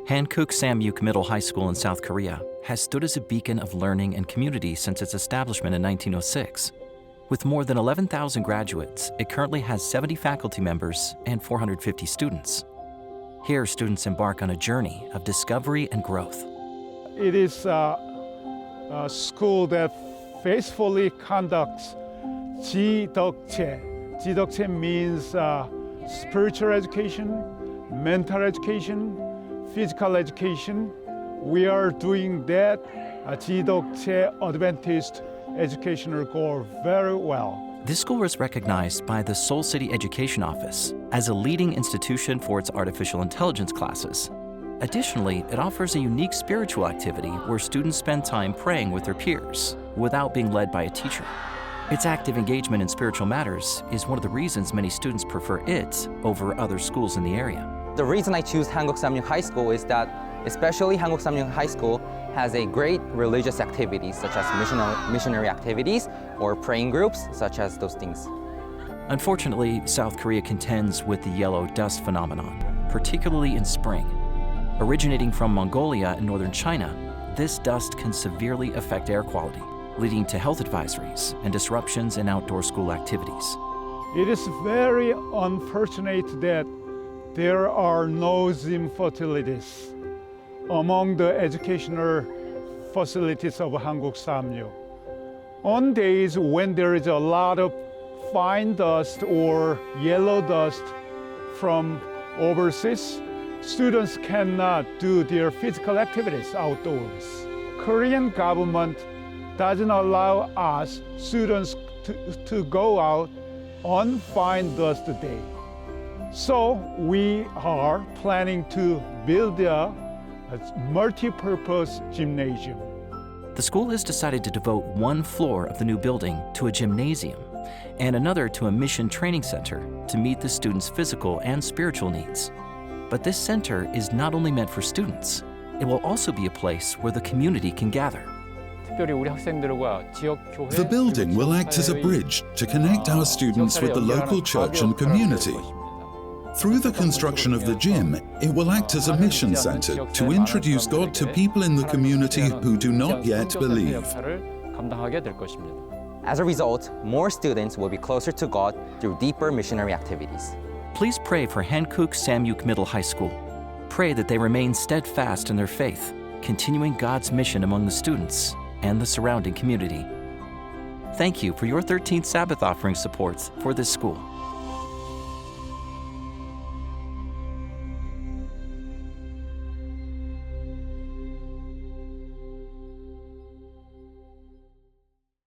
Hankook Samyuk Middle High School in South Korea has stood as a beacon of learning and community since its establishment in 1906. With more than 11,000 graduates, it currently has 70 faculty members and 450 students. Here, students embark on a journey of discovery and growth. It is a school that faithfully conducts 지덕체. 지덕체 means spiritual education, mental education, physical education. We are doing that 지덕체 Adventist educational goal very well. This school was recognized by the Seoul City Education Office as a leading institution for its artificial intelligence classes. Additionally, it offers a unique spiritual activity where students spend time praying with their peers without being led by a teacher. Its active engagement in spiritual matters is one of the reasons many students prefer it over other schools in the area. The reason I choose Hankook Samyuk High School is that especially Hankook Samyuk High School has a great religious activities such as missionary activities or praying groups such as those things. Unfortunately, South Korea contends with the yellow dust phenomenon, particularly in spring. Originating from Mongolia and northern China, this dust can severely affect air quality, leading to health advisories and disruptions in outdoor school activities. It is very unfortunate that there are no gym facilities among the educational facilities of Hankook Samyuk. On days when there is a lot of fine dust or yellow dust from overseas, students cannot do their physical activities outdoors. Korean government doesn't allow us students to go out on fine dust day. So we are planning to build a multi-purpose gymnasium. The school has decided to devote one floor of the new building to a gymnasium and another to a mission training center to meet the students' physical and spiritual needs. But this center is not only meant for students, it will also be a place where the community can gather. The building will act as a bridge to connect our students with the local church and community. Through the construction of the gym, it will act as a mission center to introduce God to people in the community who do not yet believe. As a result, more students will be closer to God through deeper missionary activities. Please pray for Hankook Samyuk Middle High School. Pray that they remain steadfast in their faith, continuing God's mission among the students and the surrounding community. Thank you for your 13th Sabbath offering supports for this school.